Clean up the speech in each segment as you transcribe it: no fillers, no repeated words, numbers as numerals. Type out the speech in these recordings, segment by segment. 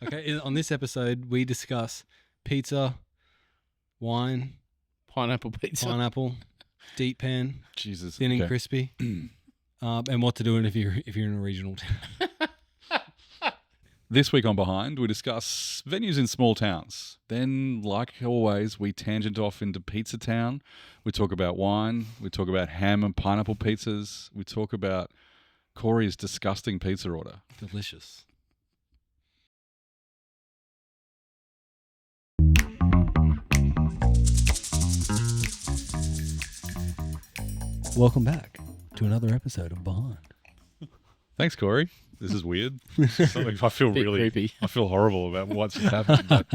Okay, on this episode, we discuss pizza, wine, Pineapple pizza. pineapple, deep pan, Jesus. thin and Okay. crispy, and what to do if you're in a regional town. This week on Behind, we discuss venues in small towns. Then, like always, we tangent off into Pizza Town. We talk about wine. We talk about ham and pineapple pizzas. We talk about Corey's disgusting pizza order. Delicious. Welcome back to another episode of Behind. Thanks, Corey. This is weird. I feel Bit really creepy. I feel horrible about what's just happened. But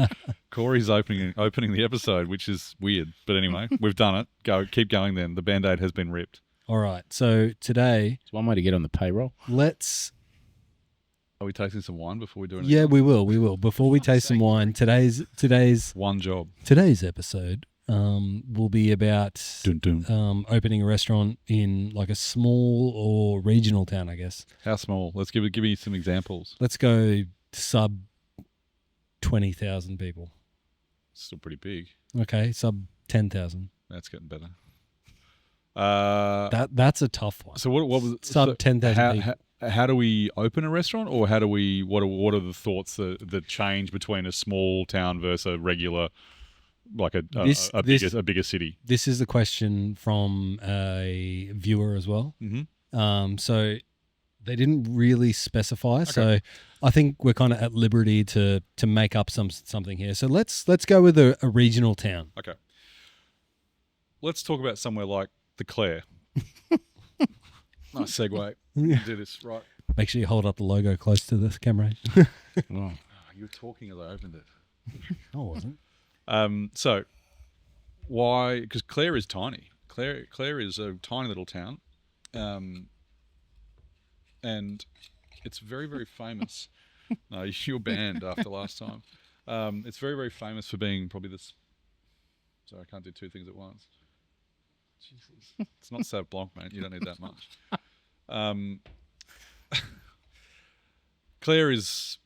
Corey's opening the episode, which is weird. But anyway, we've done it. Keep going then. The Band-Aid has been ripped. All right, so today, It's one way to get on the payroll. let's... Are we tasting some wine before we do anything? Yeah, we will. Before we taste some wine, today's One job. episode will be about Dun, dun. opening a restaurant in like a small or regional town, I guess. How small? Let's give me some examples. Let's go sub 20,000 people. Still pretty big. Okay, sub 10,000. That's getting better. That's a tough one. So what was Sub 10,000 people. How do we open a restaurant, or how do we? What are the thoughts that change between a small town versus a regular, like a bigger city? This is the question from a viewer as well. Mm-hmm. So they didn't really specify. Okay. So I think we're kind of at liberty to make up something here. So let's go with a regional town. Okay. Let's talk about somewhere like the Clare. Nice segue. Do this right. Make sure you hold up the logo close to the camera. Oh. Oh, you were talking as I opened it. No, I wasn't. So why? Because Clare is tiny. Clare is a tiny little town, and it's very, very famous. No, you're banned after last time. It's very, very famous for being probably this. Sorry, I can't do two things at once. Jesus, it's not Sauv Blanc, mate. You don't need that much. Clare is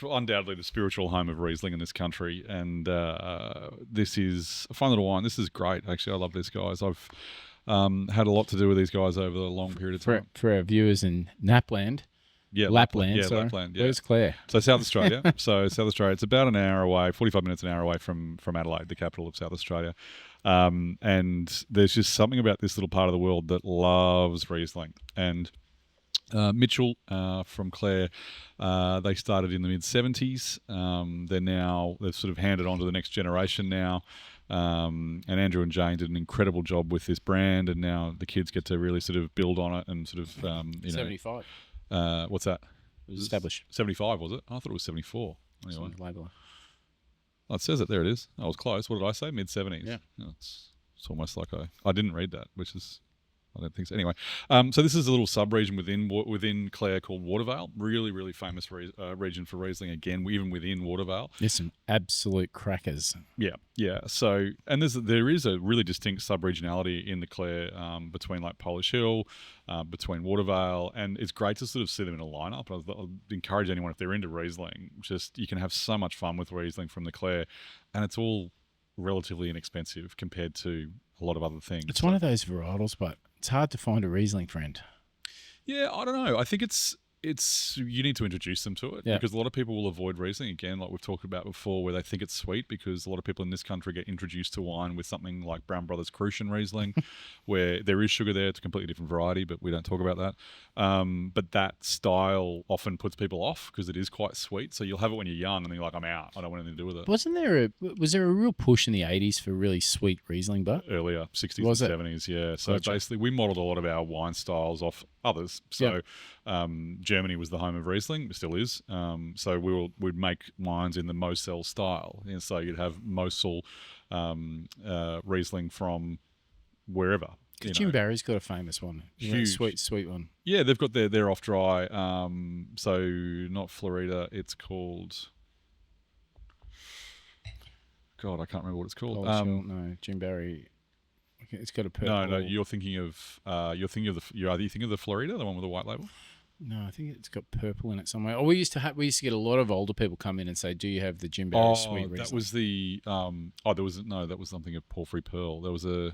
undoubtedly the spiritual home of Riesling in this country, and this is a fun little wine. This is great, actually. I love these guys. I've had a lot to do with these guys over a long period of time. For our viewers in Napland, Lapland, yeah, sorry. Lapland. Yeah. Where's Clare? So South Australia. South Australia. It's about an hour away, 45 minutes an hour away from Adelaide, the capital of South Australia. And there's just something about this little part of the world that loves Riesling. And Mitchell from Clare, they started in the mid-70s. They've sort of handed on to the next generation now. And Andrew and Jane did an incredible job with this brand, and now the kids get to really sort of build on it and sort of 75. What's that? It was established. 75, was it? I thought it was 74. Anyway. Label. Oh, it says it. There it is. I was close. What did I say? Mid-70s. Yeah. Oh, it's almost like I didn't read that, which is... I don't think so. Anyway, so this is a little sub-region within Clare called Watervale. Really, really famous region for Riesling. Again, even within Watervale. There's some absolute crackers. Yeah. So, and there is a really distinct sub-regionality in the Clare between like Polish Hill, between Watervale, and it's great to sort of see them in a lineup. I'd encourage anyone, if they're into Riesling, you can have so much fun with Riesling from the Clare, and it's all relatively inexpensive compared to a lot of other things. It's one of those varietals, but it's hard to find a Riesling friend. Yeah, I don't know. I think it's you need to introduce them to it, because a lot of people will avoid Riesling, again, like we've talked about before, where they think it's sweet, because a lot of people in this country get introduced to wine with something like Brown Brothers Crucian Riesling, where there is sugar there. It's a completely different variety, but we don't talk about that. But that style often puts people off because it is quite sweet. So you'll have it when you're young and then you're like, I'm out. I don't want anything to do with it. Was there a real push in the 80s for really sweet Riesling, but Earlier, 60s Was and it? 70s, yeah. So Gotcha. basically we modelled a lot of our wine styles off others. So Germany was the home of Riesling, it still is. So we'd make wines in the Mosel style. And so you'd have Mosel Riesling from wherever. Jim Barry's got a famous one. Huge. Sweet one. Yeah, they've got their off dry. So not Florida, it's called... God, I can't remember what it's called. No, Jim Barry. It's got a purple. No, you're thinking of you're either thinking of the Florida, the one with the white label. No, I think it's got purple in it somewhere. Oh, we used to get a lot of older people come in and say, "Do you have the Jim Barry sweet Riesling?" That was the that was something of Porphyry Pearl. There was I'm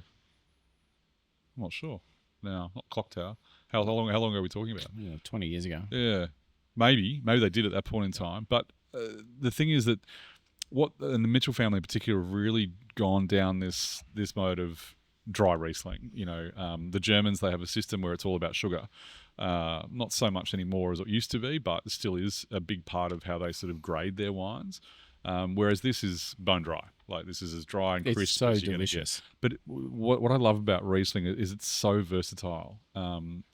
not sure. No, not Clock Tower. How long are we talking about? 20 years ago. Yeah, maybe they did at that point in time. But the thing is that and the Mitchell family in particular have really gone down this mode of dry Riesling. The Germans, they have a system where it's all about sugar. Not so much anymore as it used to be, but it still is a big part of how they sort of grade their wines. Whereas this is bone dry. Like, this is as dry and crisp It's so as you're delicious. But what I love about Riesling is it's so versatile.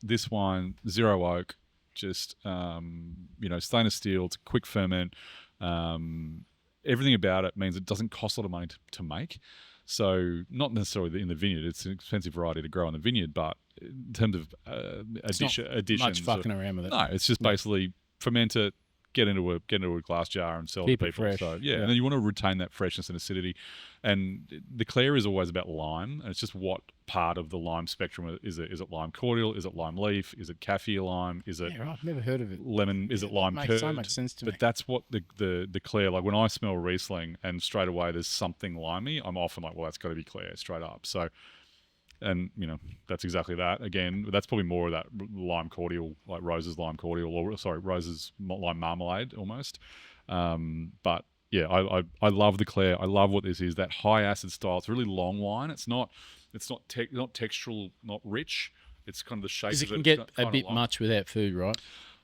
This wine, zero oak, just stainless steel. It's a quick ferment. Everything about it means it doesn't cost a lot of money to make. So not necessarily in the vineyard. It's an expensive variety to grow in the vineyard, but in terms of additions, much fucking around with it. No, it's just basically ferment it, get into a glass jar and sell Keep it it to people. fresh. So and then you want to retain that freshness and acidity. And the Clare is always about lime, and it's just what part of the lime spectrum is it? Is it lime cordial? Is it lime leaf? Is it kaffir lime? Is it I've never heard of it. lemon? Is it lime makes curd? so much sense to me. But that's what the Clare, like when I smell Riesling and straight away there's something limey, I'm often like, well, that's got to be Clare straight up. So, and that's exactly that. Again, that's probably more of that lime cordial, like Rose's lime cordial, or Rose's lime marmalade almost. But yeah, I love the Clare. I love what this is. That high acid style. It's a really long wine. It's not textural, not rich. It's kind of the shape. Because of it can It's get kind a of bit long. much with that food, right?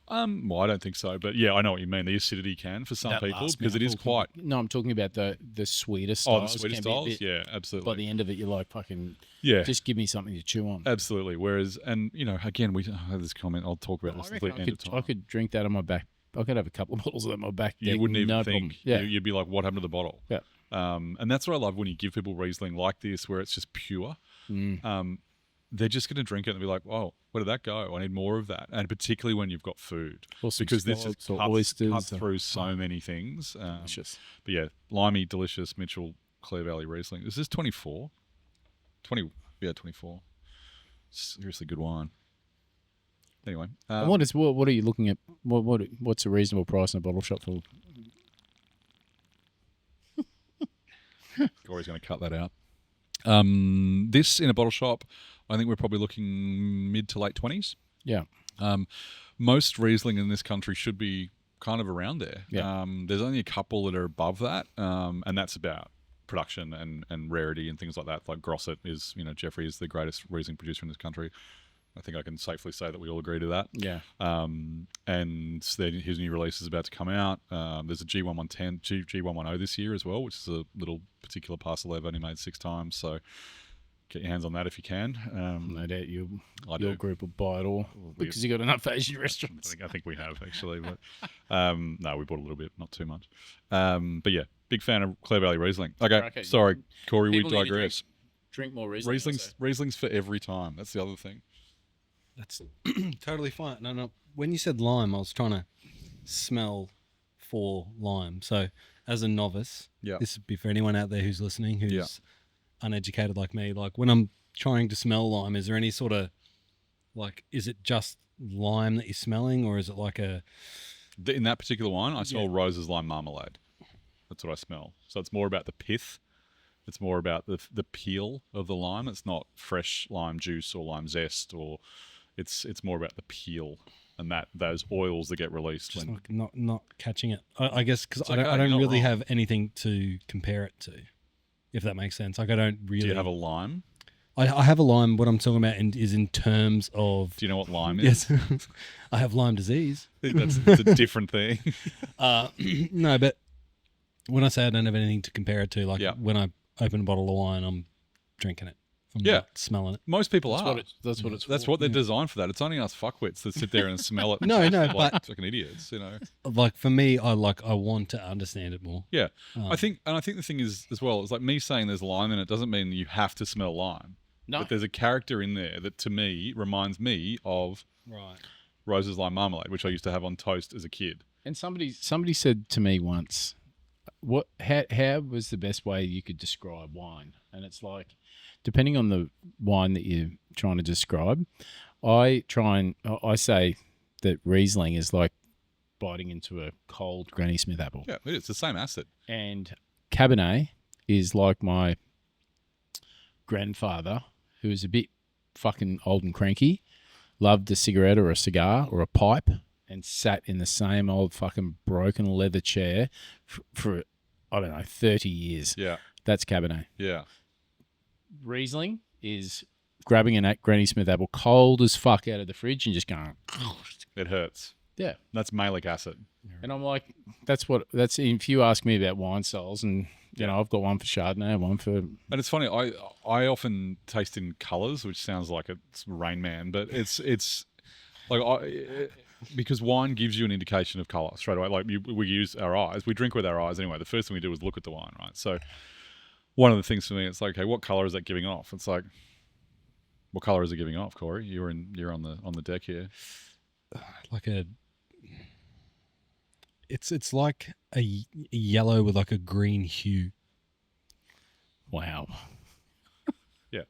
Well, I don't think so, but yeah, I know what you mean. The acidity can for some That people last because it is mouthful quite. No, I'm talking about the sweeter Oh, styles. the sweeter can be a styles, bit- yeah, absolutely. By the end of it, you're like, fucking, Yeah, just give me something to chew on. absolutely. Whereas, and again, we had this comment. I'll talk about I this at reckon the end of time. I could drink that on my back. I could have a couple of bottles of that on my back. You deck, wouldn't even no think. problem. Yeah. You'd be like, what happened to the bottle? Yeah. And that's what I love when you give people Riesling like this, where it's just pure. They're just going to drink it and be like, oh, where did that go? I need more of that. And particularly when you've got food. Or some Because this is scallops or cuts oysters. through so many things. Delicious. But yeah, limey, delicious Mitchell Clare Valley Riesling. Is this 24? 24. Seriously good wine. Anyway. And what are you looking at? What's a reasonable price in a bottle shop for? Corey's going to cut that out. This in a bottle shop, I think we're probably looking mid to late 20s. Yeah. Most Riesling in this country should be kind of around there. Yeah. There's only a couple that are above that, and that's about production and rarity and things like that. Like Grosset is, Jeffrey is the greatest Riesling producer in this country. I think I can safely say that we all agree to that. Yeah. And then his new release is about to come out. There's a G1110, G110 this year as well, which is a little particular parcel they've only made 6 times. So get your hands on that if you can. No doubt your do. group will buy it all because you got enough Asian restaurants. I think we have actually, but no, we bought a little bit, not too much. But yeah, big fan of Clare Valley Riesling. Okay. Sorry, Corey, we People need to digress. Drink more Riesling. Riesling's for every time. That's the other thing. That's totally fine. No. When you said lime, I was trying to smell for lime. So, as a novice, this would be for anyone out there who's listening who's uneducated like me. Like, when I'm trying to smell lime, is there any sort of, like, is it just lime that you're smelling, or is it like a... In that particular wine, I smell Rose's lime marmalade. That's what I smell. So it's more about the pith. It's more about the peel of the lime. It's not fresh lime juice or lime zest, or it's more about the peel and those oils that get released. Just not catching it. I guess because okay, I don't you're not really wrong. have anything to compare it to, if that makes sense. Like, I don't really... Do you have a lime? I have a lime. What I'm talking about is in terms of... Do you know what lime is? Yes. I have Lyme disease. It's a different thing. No, but when I say I don't have anything to compare it to, like when I open a bottle of wine, I'm drinking it. I'm not smelling it. Most people are. That's what it's That's for. what they're designed for. That it's only us fuckwits that sit there and smell it. No, like but fucking idiots. like for me, I want to understand it more. Yeah, I think the thing is as well. It's like me saying there's lime in it doesn't mean you have to smell lime. No. But there's a character in there that to me reminds me of Rose's lime marmalade, which I used to have on toast as a kid. And somebody said to me once, how was the best way you could describe wine? And it's like, depending on the wine that you're trying to describe, I say that Riesling is like biting into a cold Granny Smith apple. Yeah, it is. It's the same acid. And Cabernet is like my grandfather, who was a bit fucking old and cranky, loved a cigarette or a cigar or a pipe, and sat in the same old fucking broken leather chair for I don't know, 30 years. Yeah. That's Cabernet. Yeah. Riesling is grabbing a Granny Smith apple cold as fuck out of the fridge and just going. It hurts. Yeah. That's malic acid. And I'm like, that's if you ask me about wine styles, and you know, I've got one for Chardonnay, one for. And it's funny, I often taste in colours, which sounds like it's Rain Man, but it's like because wine gives you an indication of colour straight away. Like we use our eyes, we drink with our eyes anyway. The first thing we do is look at the wine, right? So one of the things for me, it's like, okay, what colour is that giving off? It's like, what colour is it giving off, Corey? You're on the deck here. Like it's like a yellow with like a green hue. Wow. Yeah.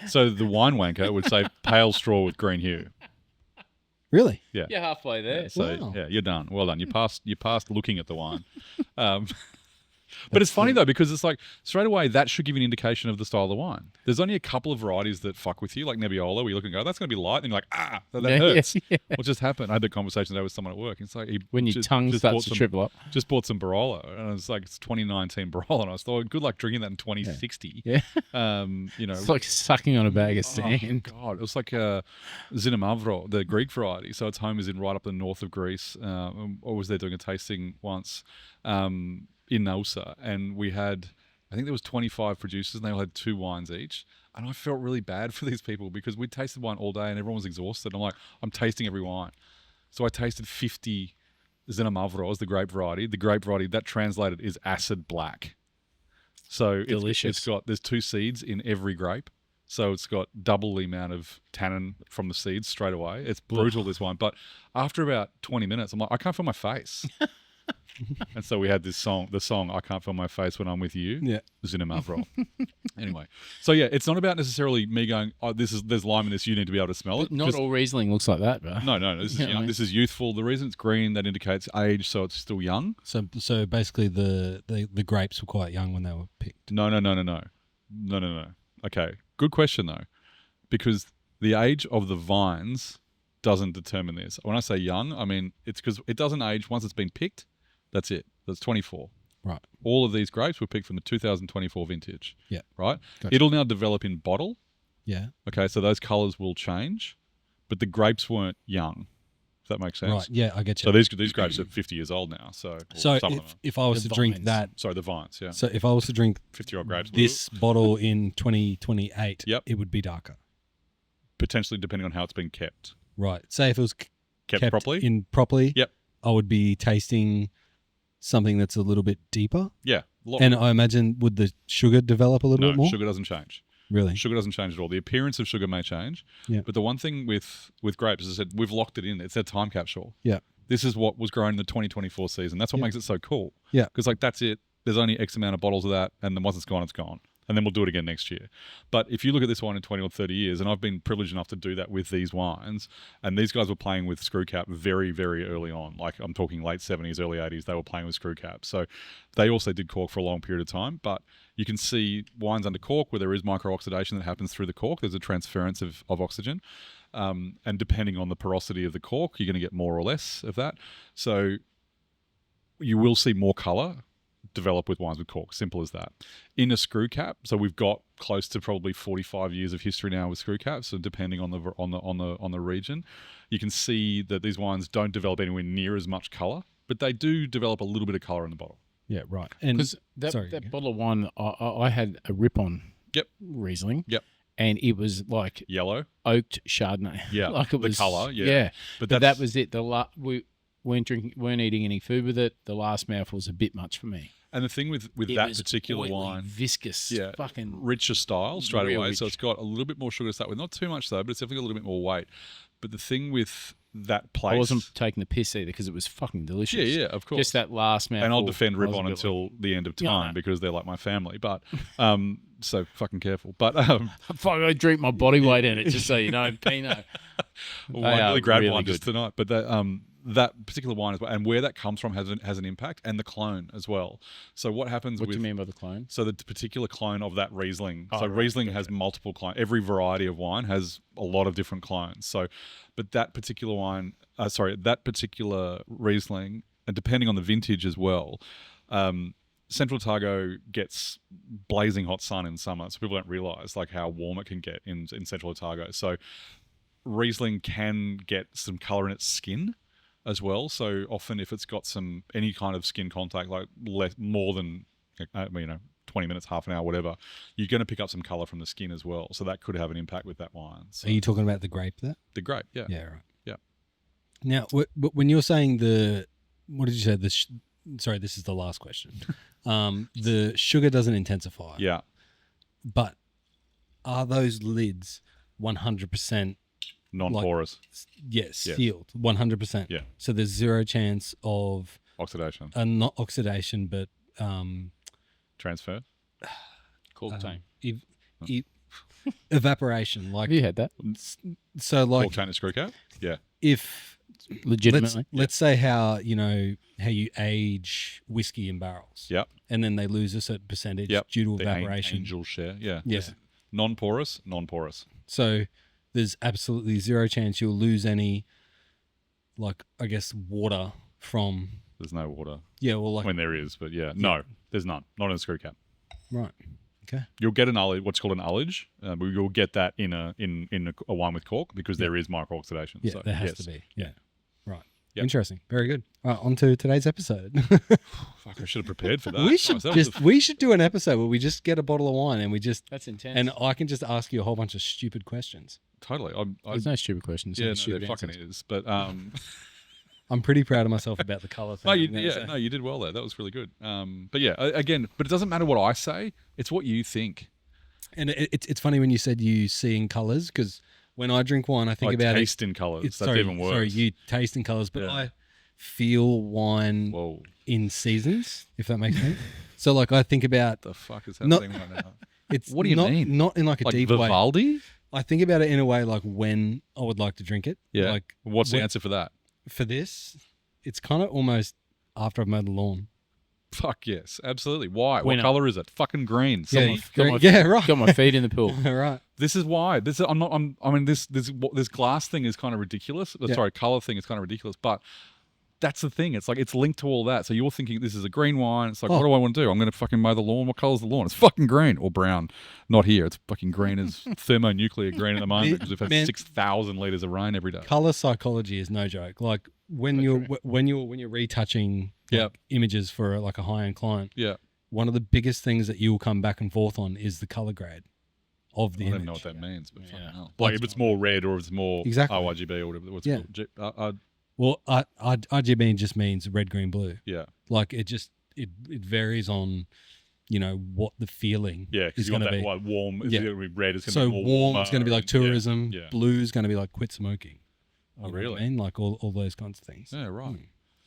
So the wine wanker would say pale straw with green hue. Really? Yeah. You're halfway there. Yeah, so Wow. yeah, you're done. Well done. You passed looking at the wine. But it's funny though, because it's like straight away that should give you an indication of the style of the wine. There's only a couple of varieties that fuck with you, like Nebbiolo, where you look and go, that's going to be light, and you're like, that hurts. Yeah. What just happened? I had the conversation today with someone at work. It's like When your tongue starts to shrivel up. Just bought some Barolo, and it's like it's 2019 Barolo, and I was thought, good luck drinking that in 2060. Yeah. You know, It's like sucking on a bag of sand. Oh God, it was like Zinamavro, the Greek variety. So its home is in right up the north of Greece. I was there doing a tasting once in Nausa, and we had, I think there was 25 producers, and they all had 2 wines each. And I felt really bad for these people because we tasted wine all day, and everyone was exhausted. I'm like, I'm tasting every wine. So I tasted 50 Zinamavros, the grape variety. The grape variety, that translated is acid black. So Delicious. there's 2 seeds in every grape. So it's got double the amount of tannin from the seeds straight away. It's brutal, this wine. But after about 20 minutes, I'm like, I can't feel my face. And so we had the song I Can't Feel My Face When I'm With You. Yeah. Zinamavro. Anyway. So yeah, it's not about necessarily me going, oh, there's lime in this, you need to be able to smell it. Not all Riesling looks like that, bro. No. This is Yeah, young. This is youthful. The reason it's green, that indicates age, so it's still young. So basically the grapes were quite young when they were picked. No. Okay. Good question though. Because the age of the vines doesn't determine this. When I say young, I mean it's because it doesn't age once it's been picked. That's it. That's 24. Right. All of these grapes were picked from the 2024 vintage. Yeah. Right? Gotcha. It'll now develop in bottle. Yeah. Okay, so those colours will change, but the grapes weren't young. If that makes sense. Right. Yeah, I get you. So these grapes are 50 years old now. So So some of them. if I was The to drink vines. that, Sorry, the vines, yeah. so if I was to drink 50-year-old grapes. this bottle in 2028, Yep. it would be darker. Potentially depending on how it's been kept. Right. Say if it was Kept properly? properly, Yep. I would be tasting something that's a little bit deeper. Yeah. And I imagine, would the sugar develop a little bit No, more? sugar doesn't change. Really? Sugar doesn't change at all. The appearance of sugar may change. Yeah. But the one thing with grapes, as I said, we've locked it in. It's a time capsule. Yeah. This is what was grown in the 2024 season. That's what Yeah. makes it so cool. Yeah. Because like that's it. There's only X amount of bottles of that, and then once it's gone, it's gone. And then we'll do it again next year. But if you look at this wine in 20 or 30 years, and I've been privileged enough to do that with these wines, and these guys were playing with screw cap very, very early on. Like I'm talking late 70s, early 80s, they were playing with screw cap. So they also did cork for a long period of time. But you can see wines under cork where there is micro-oxidation that happens through the cork. There's a transference of oxygen. And depending on the porosity of the cork, you're going to get more or less of that. So you will see more colour develop with wines with cork. Simple as that. In a screw cap, so we've got close to probably 45 years of history now with screw caps. So depending on the region, you can see that these wines don't develop anywhere near as much colour, but they do develop a little bit of colour in the bottle. Yeah, right. And Because that bottle of wine, I had a rip-on Yep. Riesling. Yep. And it was like Yellow. oaked Chardonnay. Yeah. Like it the was colour. Yeah. Yeah. But But that's, that was it. We weren't eating any food with it. The last mouthful was a bit much for me. and the thing with It that was particular oily, wine, viscous, yeah, fucking richer style straight Real away. So rich. it's got a little bit more sugar to start with. Not too much though, but it's definitely a little bit more weight. But the thing with that place, I wasn't taking the piss either because it was fucking delicious. yeah, of course. Just that last mouthful. And I'll defend I was Rip-On a bit like, until the end of Yeah, I time know. because they're like my family. But so fucking careful. But fuck, I drink my body weight in it, just so you know, Pinot. Well, I nearly grabbed really one good. just tonight, but that particular wine as well, and where that comes from has an impact, and the clone as well. So what happens? What do you mean by the clone? So the particular clone of that Riesling. Oh, So right, Riesling gotcha. has multiple clones. Every variety of wine has a lot of different clones. So, but that particular wine, that particular Riesling, and depending on the vintage as well. Central Otago gets blazing hot sun in summer, so people don't realise like how warm it can get in Central Otago. So Riesling can get some colour in its skin as well. So often, if it's got any kind of skin contact, like more than 20 minutes, half an hour, whatever, you're going to pick up some colour from the skin as well. So that could have an impact with that wine. So Are you talking about the grape there? the grape? Yeah. Yeah, right. Yeah. Now, when you're saying what did you say? Sorry, this is the last question. The sugar doesn't intensify. Yeah. But are those lids 100%? Non-porous. Yes, sealed 100%. Yeah. So there's zero chance of Oxidation. not oxidation, but Transfer. Cork tank. evaporation. Like Have you had that? so, like Cork tank and screw cap. Yeah. if Legitimately. let's say how you age whiskey in barrels. Yep. And then they lose a certain percentage due to The evaporation. angel share. Yeah. Yeah. It's non-porous. So there's absolutely zero chance you'll lose any, like, I guess, water from. There's no water. Yeah, well, like. When there is, but no, there's none. Not in a screw cap. Right. Okay. You'll get what's called an ullage. You'll get that in a wine with cork because there is micro oxidation. Yeah, so, there has yes. to be. Yeah. Right. Yep. Interesting. Very good. All right, on to today's episode. Fuck, I should have prepared for that. we should do an episode where we just get a bottle of wine and we just That's intense. and I can just ask you a whole bunch of stupid questions. Totally. There's no stupid questions. Yeah, no, stupid there fucking answers. is. But I'm pretty proud of myself about the color thing. you did well there. That was really good. But yeah, again, but it doesn't matter what I say. It's what you think. And it's funny when you said you see in colors, because when I drink wine, I think about taste in colours. It's, That's even worse. Sorry, you taste in colors, but Yeah. I feel wine in seasons, if that makes sense. So, like, I think about The fuck is Not- happening right now? it's. What do you not, mean? Not in like a Like deep way. Vivaldi? I think about it in a way like when I would like to drink it. Yeah. Like What's the when- answer for that? for this? It's kind of almost after I've mowed the lawn. Fuck yes, absolutely. Why? Winner. What color is it? Fucking green. Yeah, Someone- right. Got my feet in the pool. right. This is why. This glass thing is kind of ridiculous. Yeah. Sorry, color thing is kind of ridiculous. But that's the thing. It's like it's linked to all that. So you're thinking this is a green wine. It's like, what do I want to do? I'm going to fucking mow the lawn. What color's the lawn? It's fucking green or brown. Not here. It's fucking green as thermonuclear green at the moment because we've had Man. 6,000 liters of rain every day. Color psychology is no joke. Like when you're retouching Yep. images for like a high end client, Yeah. one of the biggest things that you'll come back and forth on is the color grade of the I don't image. even know what that means, but fucking Yeah. hell. Like if it's more red or if it's more Exactly. RYGB or whatever. What's Yeah. it called? Well, RGB just means red, green, blue. Yeah. Like it varies on, what the feeling Yeah, because is you going want to that be. like warm. It's Yeah. going to be red. It's going to So be more warm, it's going to be like warmer, tourism. Yeah. Blue is going to be like quit smoking. Oh, You know really? what I mean? Like all those kinds of things. Yeah, right.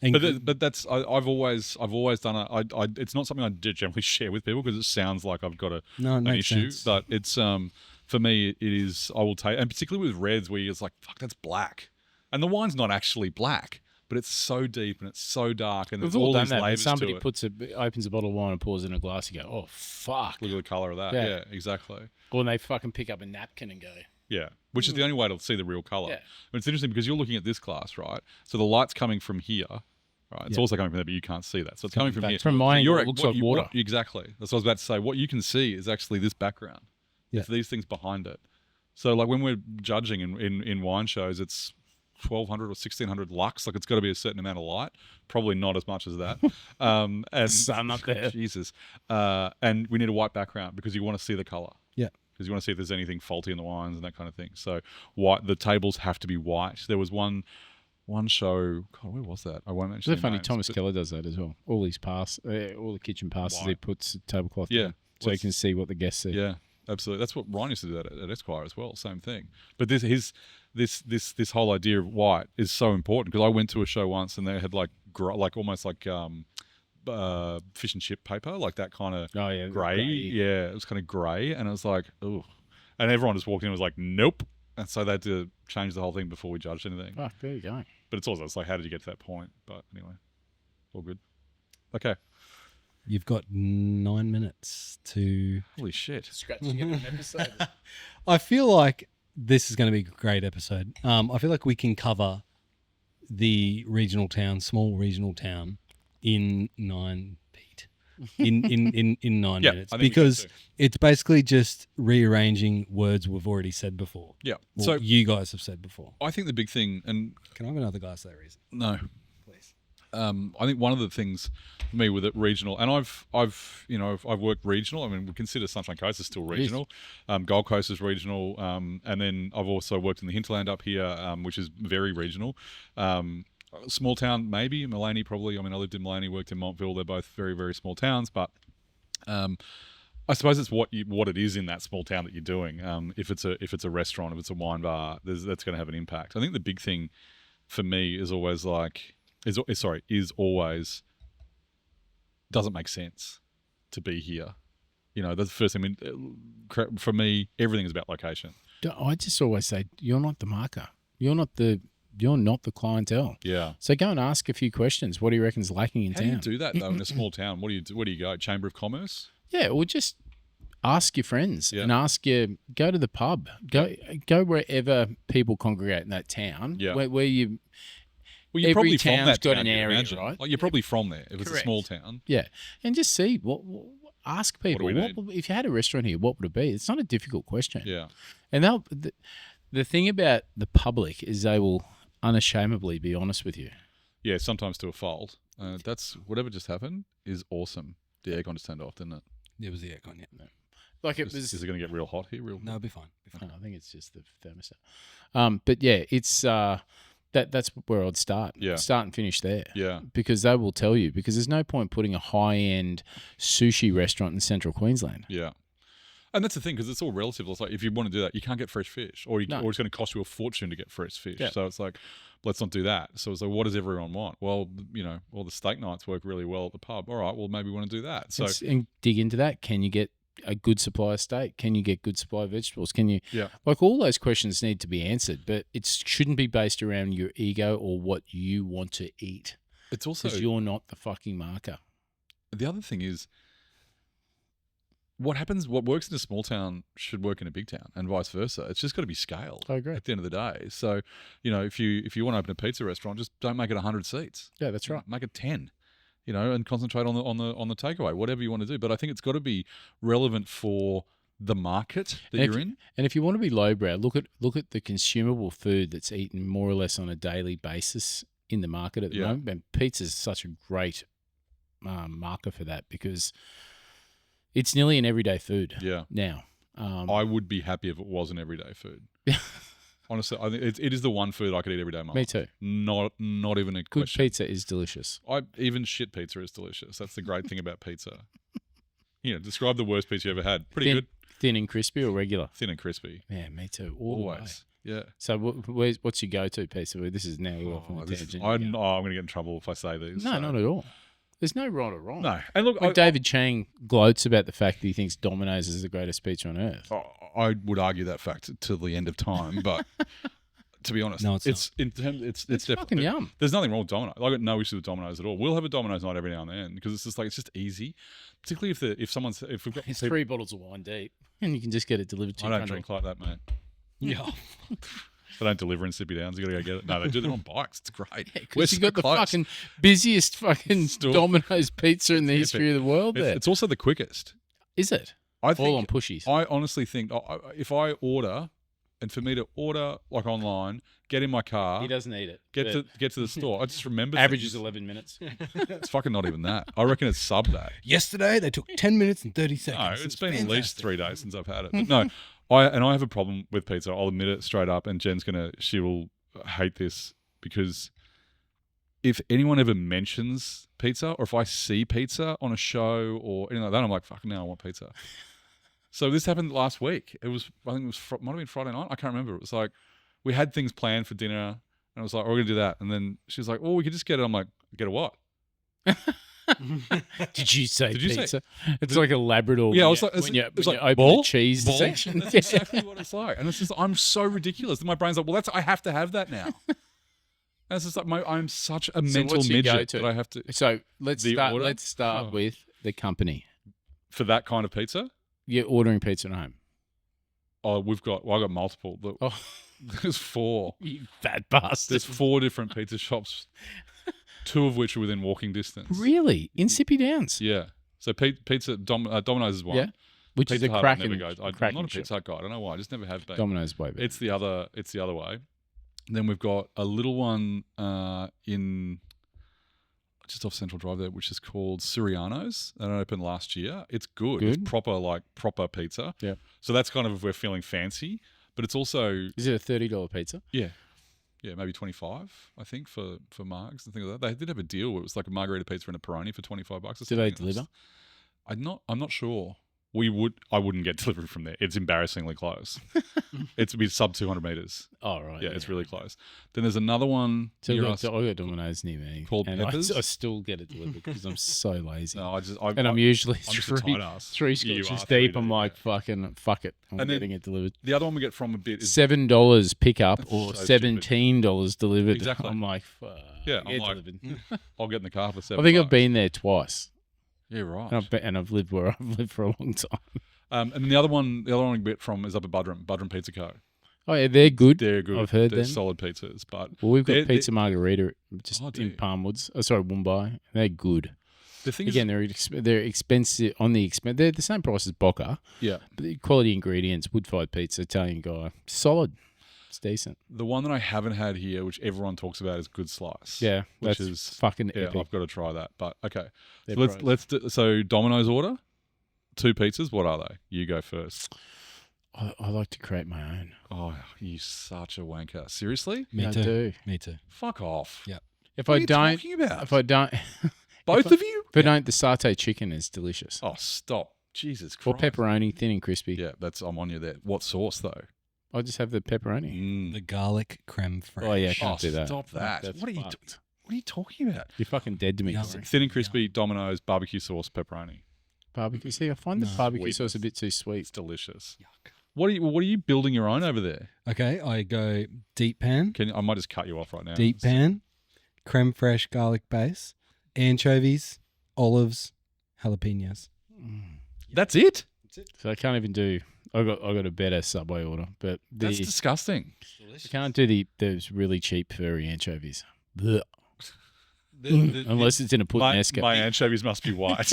And But that's I've always done it. It's not something I generally share with people because it sounds like I've got no, it an makes issue. sense. But it's for me it is. I will take, and particularly with reds where it's like fuck, that's black, and the wine's not actually black, but it's so deep and it's so dark, and We've there's all done these that. When layers somebody to it. opens a bottle of wine and pours it in a glass, you go, oh, fuck. Look at the color of that. Yeah. Yeah, exactly. Or when they fucking pick up a napkin and go, Yeah, which is the only way to see the real color. Yeah. But it's interesting because you're looking at this glass, right? So the light's coming from here, right? It's Yeah. also coming from there, but you can't see that. So it's coming from back here. from my angle, You're it at- looks what like you- water. what- exactly. That's what I was about to say. What you can see is actually this background. Yeah. It's these things behind it. So like when we're judging in wine shows, it's 1,200 or 1,600 lux. Like it's got to be a certain amount of light. Probably not as much as that. And sun up there. Jesus. And we need a white background because you want to see the color. Yeah. Because you want to see if there's anything faulty in the wines and that kind of thing. So the tables have to be white. There was one show. God, where was that? I won't mention. It's the funny. names, Thomas but- Keller does that as well. All his all the kitchen passes, he White. puts a tablecloth Yeah. in, so you can see what the guests see. Yeah, absolutely. That's what Ryan used to do that at Esquire as well. Same thing. But this whole idea of white is so important because I went to a show once and they had like almost like fish and chip paper, like that kind of Oh yeah, grey. Yeah, it was kind of grey, and I was like, oh, and everyone just walked in and was like, nope. And so they had to change the whole thing before we judged anything. Oh, there you go. But it's also, it's like, how did you get to that point? But anyway, all good. Okay. You've got 9 minutes to... Holy shit. Scratching an episode. I feel like this is going to be a great episode. I feel like we can cover the small regional town in 9 feet. In 9 minutes. I think Because it's basically just rearranging words we've already said before. Yeah. Well, So you guys have said before. I think the big thing, and Can I have another glass of that reason? no, Please. I think one of the things for me with it regional, and I've worked regional. I mean, we consider Sunshine Coast is still regional. Gold Coast is regional, and then I've also worked in the hinterland up here, which is very regional. Small town, maybe Maloney, probably. I mean, I lived in Maloney, worked in Montville. They're both very, very small towns, but I suppose it's what it is in that small town that you're doing. If it's a restaurant, if it's a wine bar, that's going to have an impact. I think the big thing for me is always always doesn't make sense to be here. You know, that's the first thing. I mean, for me, everything is about location. I just always say, you're not the marker. You're not the clientele. Yeah. So go and ask a few questions. What do you reckon's lacking in How town? do you do that though in a small town? Where do you go? Chamber of Commerce? Yeah, or just ask your friends Yeah. and go to the pub. Go wherever people congregate in that town. Yeah. Where you. Well, you're Every probably from town's that got town, an you'd area, imagine. right? Like, you're probably from there if it's a Correct. small town. Yeah, and just see what ask people. we need? If you had a restaurant here, what would it be? It's not a difficult question. Yeah. And the thing about the public is they will unashamedly be honest with you. Yeah, sometimes to a fault. That's whatever just happened is awesome. The aircon just turned off, didn't it? It was the aircon, yeah. Like it Is was. it going to get real hot here? No, it'll be fine. I think it's just the thermostat. But yeah, it's that's where I'd start. Yeah. Start and finish there. Yeah. Because they will tell you. Because there's no point putting a high-end sushi restaurant in central Queensland. Yeah. And that's the thing, because it's all relative. It's like, if you want to do that, you can't get fresh fish, or it's going to cost you a fortune to get fresh fish. Yeah. So it's like, let's not do that. So it's like, what does everyone want? Well, the steak nights work really well at the pub. All right, well, maybe we want to do that. So And dig into that. Can you get a good supply of steak? Can you get good supply of vegetables? Can you? Yeah. Like all those questions need to be answered, but it shouldn't be based around your ego or what you want to eat. it's also Because you're not the fucking marker. the other thing is, what works in a small town should work in a big town, and vice versa. It's just got to be scaled. I agree. At the end of the day. So, if you want to open a pizza restaurant, just don't make it 100 seats. Yeah, that's right. Make it 10. And concentrate on the takeaway, whatever you want to do. But I think it's got to be relevant for the market that you're in. And if you want to be lowbrow, look at the consumable food that's eaten more or less on a daily basis in the market at the moment. And pizza is such a great marker for that because it's nearly an everyday food. Yeah. Now, I would be happy if it was an everyday food. Honestly, I think it is the one food I could eat every day. Me too. Not even a Good question. pizza is delicious. Even shit pizza is delicious. That's the great thing about pizza. Describe the worst pizza you ever had. Pretty good. Thin and crispy or regular? Thin and crispy. Yeah, me too. Always. Yeah. So what's your go-to pizza? This is now off on a tangent. I'm going to get in trouble if I say these. No, not at all. There's no right or wrong. No. And look, David Chang gloats about the fact that he thinks Domino's is the greatest pizza on earth. I would argue that fact till the end of time, but to be honest, No, it's It's fucking yum. There's nothing wrong with Domino's. I got no issue with Domino's at all. We'll have a Domino's night every now and then because it's just easy. Particularly if we've got It's 3 bottles of wine deep, and you can just get it delivered to I you. don't drink like that, mate. Yeah. They don't deliver in sippy downs. You got to go get it. No, they do them on bikes. It's great. Because you've got the fucking busiest fucking Domino's pizza in the history of the world there. It's also the quickest. Is it? I think, all on pushies. I honestly think if I order, and for me to order like online, get in my car, He doesn't eat it. get to the store, I just remember Averages things. 11 minutes. It's fucking not even that. I reckon it's sub that. Yesterday, they took 10 minutes and 30 seconds. No, it's been at least 3 days since I've had it. But no, I have a problem with pizza. I'll admit it straight up, and she will hate this because if anyone ever mentions pizza, or if I see pizza on a show or anything like that, I'm like, fucking no, I want pizza. So this happened last week. I think it might have been Friday night. I can't remember. It was like we had things planned for dinner, and I was like, oh, we're gonna do that. And then she was like, oh, we could just get it. I'm like, get a what? Did you say Did you say- pizza? It's like a Labrador. Yeah, when I was you- like, when you it's when like you open ball? the cheese Ball? section. That's exactly what it's like, and it's just I'm so ridiculous. My brain's like, well, I have to have that now. And it's just like I'm such a mental what's your midget go-to? that I have to So let's The start. order? Let's start Oh. with the company. for that kind of pizza. You're ordering pizza at home. Oh, I got multiple. Oh, There's 4. you fat bastard! There's 4 different pizza shops, 2 of which are within walking distance. Really, in Sippy Downs. Yeah. So pizza Domino's is one. Yeah, which Pizza is a Hut, I cracking. never go. I'm cracking not a shop. Pizza Hut guy. I don't know why. I just never have been. Domino's way better. It's the other way. Then we've got a little one in just off Central Drive there, which is called Suriano's. That opened last year. It's good. It's Good. proper pizza. Yeah. So that's kind of if we're feeling fancy, but it's also Is it a $30 pizza? yeah, maybe 25. I think for margs and things like that. They did have a deal where it was like a margarita pizza and a pepperoni for $25. Or Do they something. deliver? I'm not sure. I wouldn't get delivery from there. It's embarrassingly close. It's a bit sub 200 meters. Oh right. Yeah, it's really close. Then there's another one. So near I us- got Domino's near me, Called and I Peppers? still get it delivered because I'm so lazy. No, And I'm usually I'm just a tight ass. three You scotches are three deep. I'm deep, like, fucking fuck it. I'm And then- getting it delivered. The other one we get from a bit is $7 pickup or so stupid. $17 delivered. Exactly. I'm like, fuck. Yeah, I'm get like, delivered. I'll get in the car for $7. I think I've been there twice, Yeah, right. and I've lived where I've lived for a long time. And then the other one we get from is up at Budrum Pizza Co. Oh yeah, they're good. They're good. I've heard They're them. solid pizzas, but Well, we've got they're- Pizza Margarita just Oh, do in you? Palmwoods. Oh, sorry, Mumbai. They're good. the thing Again, is, they're expensive on the expense. They're the same price as Boca, yeah, but the quality ingredients, wood-fired pizza, Italian guy, solid. It's decent. the one that I haven't had here, which everyone talks about, is Good Slice. Yeah, which that's is fucking yeah. epic. I've got to try that. But okay, They're so pros. let's do, so Domino's order 2 pizzas. What are they? You go first. I like to create my own. Oh, you such a wanker. Seriously? Me I too. do. Me too. Fuck off. Yeah. If What I are you don't, talking about? if I don't, Both of you? if I don't, the satay chicken is delicious. Oh, stop. Jesus Or Christ. pepperoni, thin and crispy. Yeah, I'm on you there. What sauce though? I'll just have the pepperoni. Mm. The garlic creme fraiche. Oh yeah, I Oh, can't do that. stop that. That's What are you fucked. What are you talking about? You're fucking dead to me. Yeah. Corey. Thin and crispy Domino's barbecue sauce pepperoni. Barbecue. See, I find the No. barbecue Sweetness. sauce a bit too sweet. It's delicious. Yuck. What are you building your own over there? Okay, I go deep pan, I might just cut you off right now. deep pan, creme fraiche garlic base, anchovies, olives, jalapenos. That's it? So I can't even do. I got a better Subway order, but That's disgusting. I can't do those really cheap furry anchovies. Blech. Unless it's in a puttanesca. My anchovies must be white.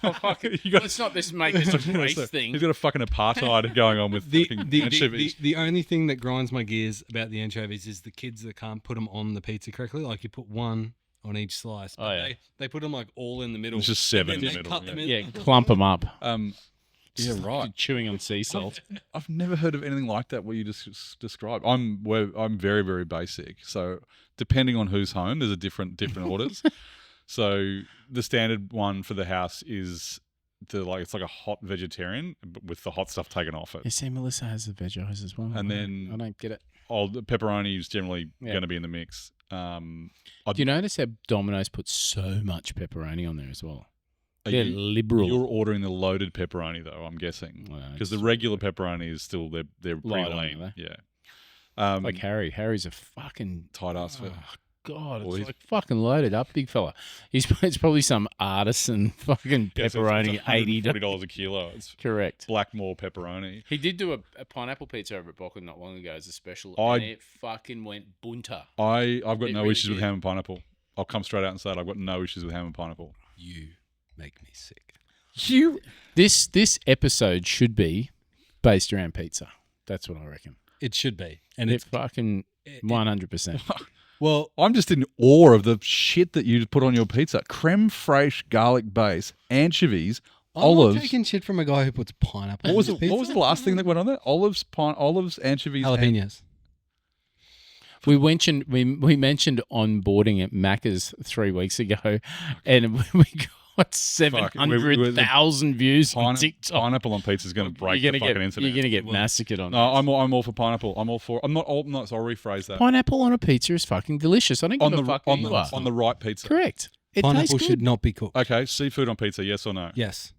Let's not this make this a race thing. He's got a fucking apartheid going on with fucking anchovies. The only thing that grinds my gears about the anchovies is the kids that can't put them on the pizza correctly. Like you put one on each slice. But Oh, yeah. they put them like all in the middle. It's just 7 and in then the they middle. cut them Yeah. in. Yeah, clump them up. Yeah, right. Chewing on sea salt. I've never heard of anything like that. What you just described. I'm very very basic. So depending on who's home, there's a different orders. So the standard one for the house is it's like a hot vegetarian but with the hot stuff taken off it. You see, Melissa has the veg eyes as well. And then- I don't get it. Oh, the pepperoni is generally Yeah. going to be in the mix. Do you notice how Domino's put so much pepperoni on there as well? They're liberal. You're ordering the loaded pepperoni though, I'm guessing, Well, because the it's regular pepperoni is still they're pretty Light on, lean. are they? Yeah. like Harry. Harry's a fucking tight ass. oh, God, Well, it's he's- like fucking loaded up, big fella. It's probably some artisan fucking pepperoni, $80. $40 a kilo. It's Correct. Blackmore pepperoni. He did do a pineapple pizza over at Boca not long ago as a special, I- and it fucking went bunter. I've got It no really issues with did. ham and pineapple. I'll come straight out and say it. I've got no issues with ham and pineapple. You make me sick. You This episode should be based around pizza. That's what I reckon. It should be, and It it's fucking 100%. well. I'm just in awe of the shit that you put on your pizza. Creme fraiche garlic base, anchovies, I'm olives. not taking shit from a guy who puts pineapple. What was on it? his What was pizza. the last thing that went on there? Olives, anchovies, and Jalapenos. We mentioned onboarding at Macca's 3 weeks ago, and we got 700,000 views on TikTok. Pineapple on pizza is going to break the fucking internet. You're gonna get massacred on. No, I'm all for pineapple. I'm all for. I'm not all. No, so I'll rephrase that. Pineapple on a pizza is fucking delicious. I don't give On a the fuck on who the you are. on the right pizza. Correct. It Pineapple tastes should good. not be cooked. Okay, seafood on pizza, yes or no? Yes.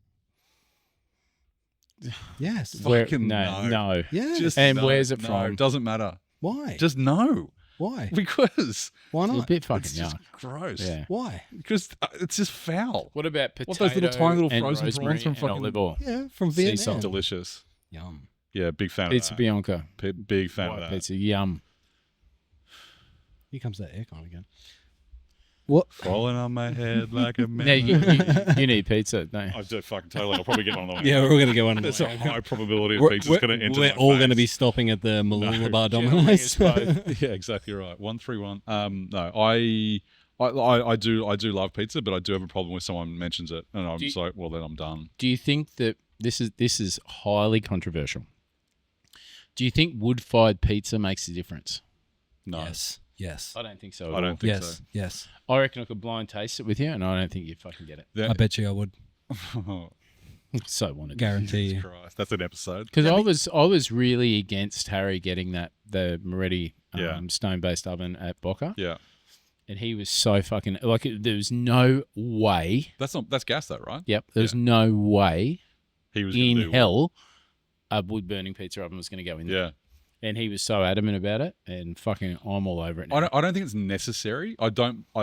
Yes. Fucking no. Yes. Just And no, where's it no, from? Doesn't matter. Why? Just no. Why? Because Why It's a not? bit fucking it's just yuck. gross. Yeah. Why? Because it's just foul. What about potato What, those little tiny little and frozen rosemary prawns from and fucking- olive oil? Yeah, from Sea Vietnam. salt. Delicious. Yum. Yeah, big fan Pizza of that. Bianca. Big fan of White that. pizza. Yum. Here comes that aircon again. What? Falling on my head like a man. Now you need pizza, don't you? I do fucking totally. I'll probably get one on the way. Yeah, we're all going to get one. There's a high probability of We're, pizza's going to enter we're my all face. going to be stopping at the Malula Bar gentlemen, Domino's. it's both. Yeah, exactly right. 131. No, I do love pizza, but I do have a problem with someone mentions it, and I'm just like, well, then I'm done. Do you think that this is highly controversial? Do you think wood-fired pizza makes a difference? No, Yes. I don't think so. I don't think Yes. so. Yes. I reckon I could blind taste it with you, and I don't think you'd fucking get it. Yeah. I bet you I would. So wanted Guarantee you. Christ, that's an episode. because I was really against Harry getting the Moretti stone-based oven at Boca, Yeah, and he was so fucking like there was no way. that's gas though, right? Yep, there was no way He was gonna in do hell a wood-burning pizza oven was going to go in there. Yeah, And he was so adamant about it, and fucking, I'm all over it now. I don't think it's necessary. I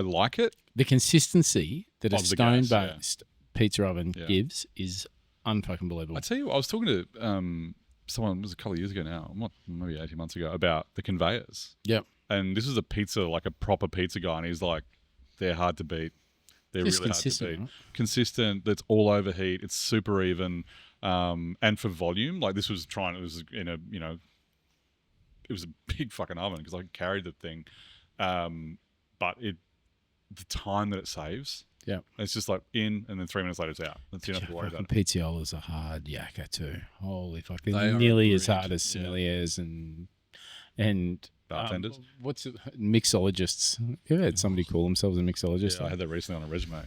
like it. The consistency that a Of the gas, stone-based pizza oven Yeah. gives is unfucking believable. I tell you, what, I was talking to someone, it was a couple of years ago now, maybe 18 months ago, about the conveyors. Yep. And this is a pizza, like a proper pizza guy, and he's like, they're hard to beat. They're Just really hard to consistent, beat. right? Consistent. That's all over heat. It's super even. And for volume, like this was it was in a, it was a big fucking oven because I carried the thing. But the time that it saves, Yeah. it's just like in, and then 3 minutes later it's out. That's enough to worry about Fucking it. pizziolas are hard yakka too. Holy fuck. They're They are nearly as brilliant, hard as yeah. sommeliers and Bartenders. what's it? Mixologists. You ever had somebody call themselves a mixologist? Yeah, I had that recently on a resume.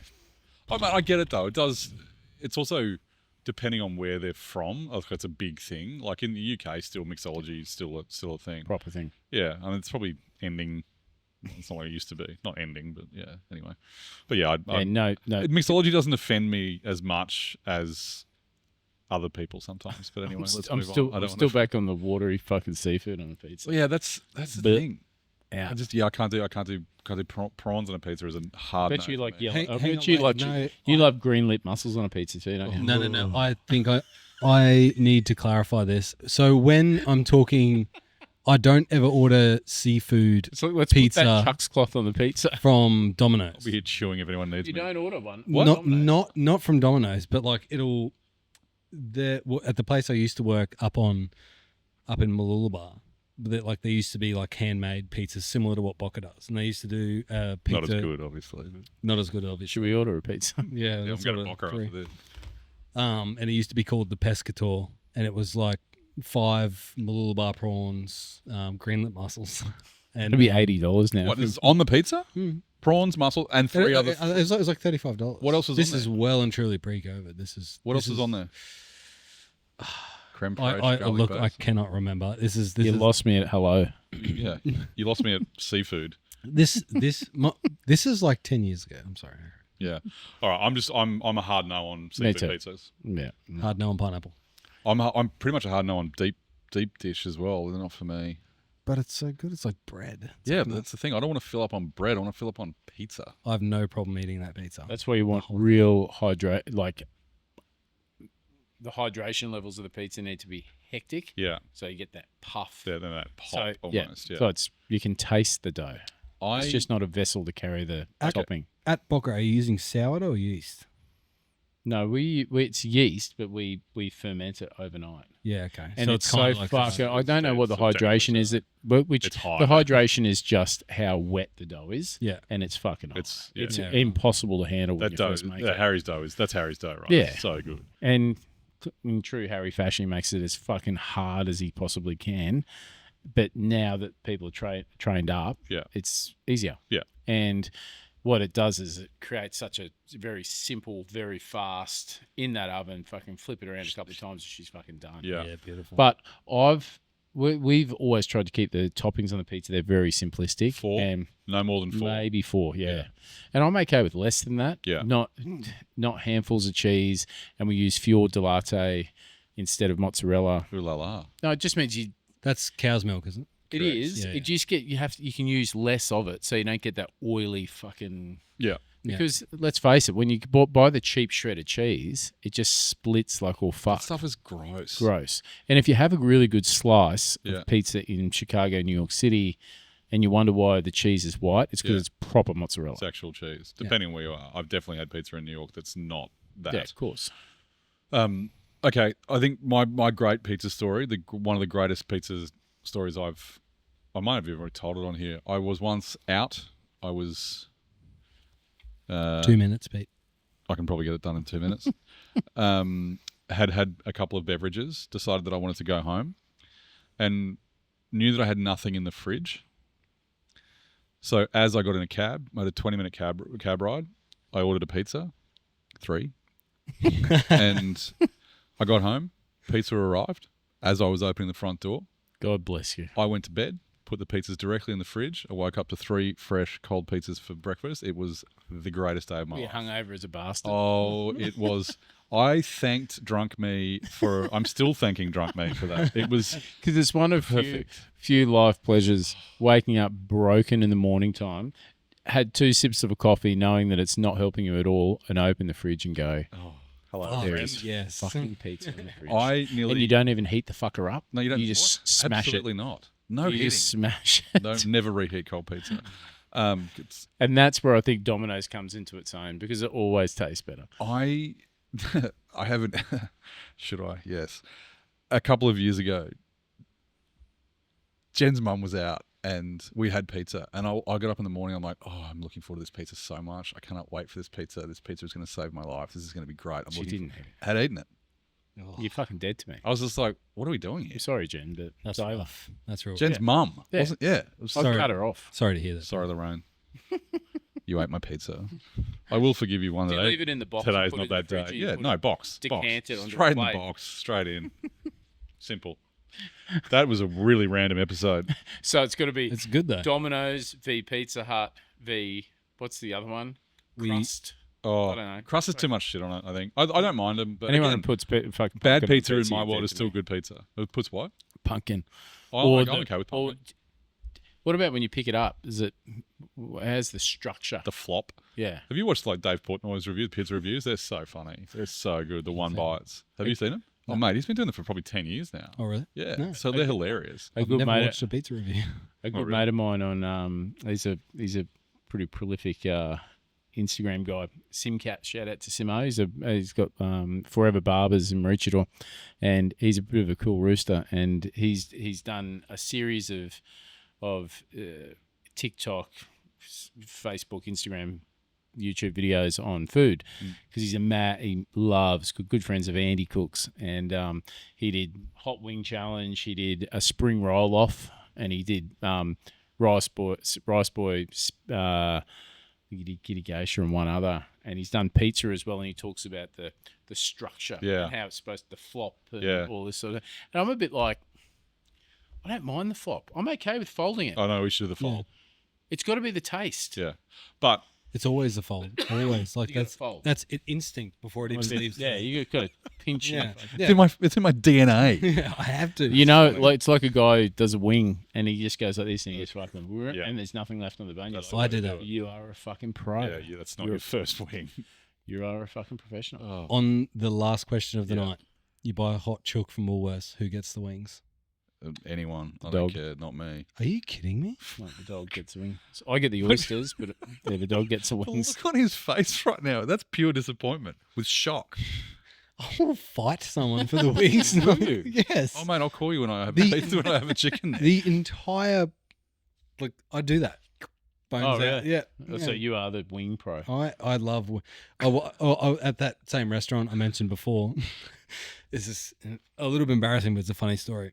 Oh man, I get it though. It does. It's also depending on where they're from. Like it's a big thing. Like in the UK, still mixology is still a thing. Proper thing. Yeah, I mean it's probably ending. It's not like it used to be. Not ending, but yeah. Anyway, but yeah, No. mixology doesn't offend me as much as other people sometimes. But anyway, let's I'm move still, on. I I'm don't still wanna- back on the watery fucking seafood on a pizza. Well, yeah, that's the But- thing. Yeah. I can't do prawns on a pizza is a hard. I bet no you for like me. yellow. I Hang bet on, you wait, like no, you love green lip mussels on a pizza too, don't you? No. I think I need to clarify this. So when I'm talking, I don't ever order seafood So let's Pizza. put that chucks cloth on the pizza. from Domino's. I'll be here chewing if anyone needs You me. don't order one. Not from Domino's, but like at the place I used to work up in Malula Bar, like there used to be like handmade pizzas similar to what Boca does, and they used to do pizza. Not as good, obviously. But Not as good, obviously. Should we order a pizza? Yeah, yeah, I'm that's going to what Boca three. after this. And it used to be called the Pescator, and it was like 5 Malula Bar prawns, green lip mussels, and It'll be $80 now. What is on the pizza? Hmm. Prawns, mussel, and It, three other. it was like $35. What else was This on is well and truly pre-COVID. What else is on there? Creme fraiche, I garlic look. I basil. cannot remember. This is Lost me at hello. Yeah, you lost me at seafood. this is like 10 years ago. I'm sorry. Yeah. All right. I'm a hard no on Me seafood too. pizzas. Yeah. Hard no on pineapple. I'm pretty much a hard no on deep dish as well. They're not for me. But it's so good. It's like bread. It's Yeah, like but that's the thing. I don't want to fill up on bread. I want to fill up on pizza. I have no problem eating that pizza. That's why you want real like the hydration levels of the pizza need to be hectic. Yeah. So you get that puff. Yeah. Then that pop So almost. Yeah. So you can taste the dough. I It's just not a vessel to carry the topping. At Boca, are you using sourdough or yeast? No, it's yeast, but we ferment it overnight. Yeah, okay. And it's so kinda like fucking. I don't know what the it's hydration is. Which It's high, the mate. hydration is just how wet the dough is. Yeah. and it's fucking. It's- High. It's yeah. impossible to handle when that you dough. first make That it. Harry's dough that's Harry's dough, right? Yeah. So good. And in true Harry fashion, he makes it as fucking hard as he possibly can. But now that people are trained up, Yeah. it's easier. Yeah. And what it does is it creates such a very simple, very fast in that oven. Fucking flip it around a couple of times and she's fucking done. Yeah. Yeah, beautiful. But we've always tried to keep the toppings on the pizza. They're very simplistic. 4? And No more than 4. maybe 4, yeah. Yeah. And I'm okay with less than that. Yeah. Not handfuls of cheese, and we use fior di latte instead of mozzarella. Ooh la la. No, it just means That's cow's milk, isn't it? It Correct. is. Yeah, It just you can use less of it, so you don't get that oily fucking. Yeah. Because let's face it, when you buy the cheap shredded cheese, it just splits like all That fuck. stuff is gross. Gross. And if you have a really good slice Yeah. of pizza in Chicago, New York City, and you wonder why the cheese is white, it's because Yeah. it's proper mozzarella. It's actual cheese, depending where you are. I've definitely had pizza in New York that's not that. Yeah, of course. Okay, I think my great pizza story, one of the greatest pizza stories I might have even told it on here. I was once out. I was 2 minutes, Pete. I can probably get it done in 2 minutes. Had a couple of beverages, decided that I wanted to go home, and knew that I had nothing in the fridge. So as I got in a cab, I had a 20-minute cab ride. I ordered a pizza, 3, and I got home. Pizza arrived as I was opening the front door. God bless you. I went to bed, put the pizzas directly in the fridge. I woke up to 3 fresh cold pizzas for breakfast. It was the greatest day of my Were you life. hungover as a bastard? Oh, it was. I thanked drunk me for. I'm still thanking drunk me for that. It was Because it's one of perfect. few life pleasures. Waking up broken in the morning time, had 2 sips of a coffee, knowing that it's not helping you at all, and open the fridge and go, Hello. Oh, there is yes. fucking pizza in the fridge. I nearly. And you don't even heat the fucker up. No, you don't. You just what? smash Absolutely it. not. No You heating. just smash it. No, never reheat cold pizza. It's, And that's where I think Domino's comes into its own, because it always tastes better. I haven't. Should I? Yes. A couple of years ago, Jen's mum was out and we had pizza. And I got up in the morning. I'm like, oh, I'm looking forward to this pizza so much. I cannot wait for this pizza. This pizza is going to save my life. This is going to be great. I'm She looking didn't eat it. had eaten it. Oh, You're fucking dead to me. I was just like, what are we doing here? I'm sorry, Jen, but that's it's over. rough. That's real. Jen's mum. Yeah. Wasn't, yeah. It was I'll Sorry. cut her off. Sorry to hear that. Sorry, Lorraine. You ate my pizza. I will forgive you one Do you day. leave it in the box? and Today's put not it in that the fridge, day. or you Yeah, put no, it- box. decant it onto a Straight in the plate? box. Straight in. Simple. That was a really random episode. So it's got to be It's good though. Domino's v Pizza Hut v what's the other one? Crust. Oh, I don't know. crust is too much shit on it, I think. I don't mind them, but Anyone again, who puts fucking bad pumpkin on pizza in my you're world dead is to still me. good pizza. It puts what? Pumpkin. Oh, I'm the- okay with or- pumpkin. What about when you pick it up? Is it how's the structure? The flop. Yeah. Have you watched like Dave Portnoy's reviews, pizza reviews? They're so funny. They're so good. The one bites. Have you seen them? Oh, mate, he's been doing them for probably 10 years now. Oh really? Yeah. No. So they're hilarious. A I've good never mate. watched a pizza review. A good really? mate of mine on he's a pretty prolific Instagram guy. Simcat, shout out to Simo. He's got Forever Barbers in Maroochydore, and he's a bit of a cool rooster. And he's done a series of TikTok, Facebook, Instagram, YouTube videos on food because he loves good friends of Andy Cook's, and he did hot wing challenge. He did a spring roll off, and he did rice boy. He did Kitty Geisha and one other, and he's done pizza as well. And he talks about the structure Yeah. and how it's supposed to flop and Yeah. all this sort of. And I'm a bit like, I don't mind the flop. I'm okay with folding it. I know we should do the fold. It's got to be the taste. Yeah. But It's always a fold. Always. Like You gotta that's fold. that's it instinct before it even leaves. Yeah, you got to pinch Yeah. it. Yeah. it's in my DNA. Yeah, I have to. You know, like it's like a guy who does a wing and he just goes like this and he just fucking Yeah. and there's nothing left on the bone. You're That's like, I do that. You are a fucking pro. Yeah, that's not You're your first wing. You are a fucking professional. Oh. On the last question of the Yeah. night, you buy a hot chook from Woolworths. Who gets the wings? Anyone. I Dog. don't care. Not me. Are you kidding me? Like the dog gets a wing. So I get the oysters, but the dog gets the wings. Look on his face right now. That's pure disappointment with shock. I will fight someone for the wings. No. Yes. Oh, mate, I'll call you when I have The- pizza, when I have a chicken there. The entire, like, I do that. Bones Oh, out. really? Yeah. So Yeah. you are the wing pro. I love. At that same restaurant I mentioned before. This is a little bit embarrassing, but it's a funny story.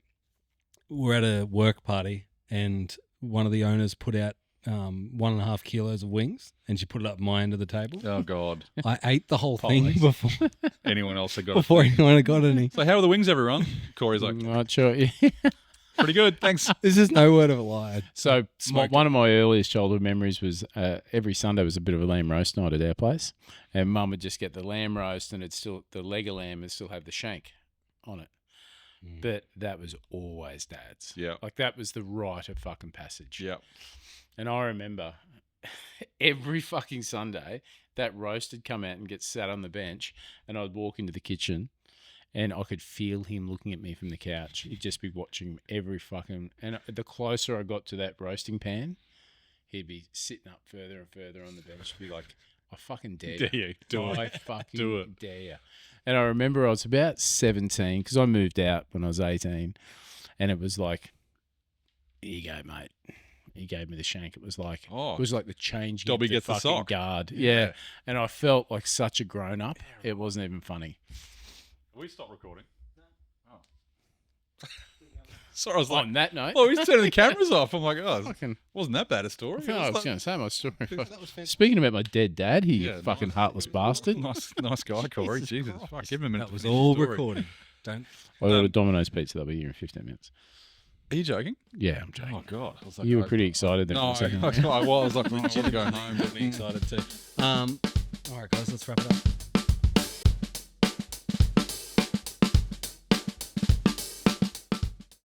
We're at a work party, and one of the owners put out 1.5 kilos of wings, and she put it up my end of the table. Oh, God. I ate the whole thing Polies. before Anyone else that got before anyone had got any. So how are the wings, everyone? Corey's like, Not sure. pretty good. Thanks. This is no word of a lie. So Smoked one of my earliest childhood memories was every Sunday was a bit of a lamb roast night at our place, and Mum would just get the lamb roast, and the leg of lamb would still have the shank on it. But that was always Dad's. Yeah. Like that was the rite of fucking passage. Yeah. And I remember every fucking Sunday that roast would come out and get sat on the bench, and I'd walk into the kitchen and I could feel him looking at me from the couch. He'd just be watching every fucking... And the closer I got to that roasting pan, he'd be sitting up further and further on the bench. Be like, I fucking dare you. Dare you. Do I it. fucking Do it. dare you. And I remember I was about 17 because I moved out when I was 18, and it was like, here you go, mate. He gave me the shank. It was like the change. Dobby gets the sock. Guard. Yeah. And I felt like such a grown up. It wasn't even funny. We stopped recording. No. Oh. Sorry, I was like, on that note. oh, he's turning the cameras off. I'm like, oh, Fucking, wasn't that bad a story? I was going to say my story. That was fantastic. Speaking about my dead dad, he Yeah, fucking nice. heartless bastard. Nice guy, Corey. Jesus, fuck, give him a minute. That to was finish all the story. recording. Don't. I got a Domino's pizza. They'll be here in 15 minutes. Are you joking? Yeah, I'm joking. Oh God, I was like, You were pretty excited then. No, for a second. I was like, I want to go home. Really excited too. All right, guys, let's wrap it up.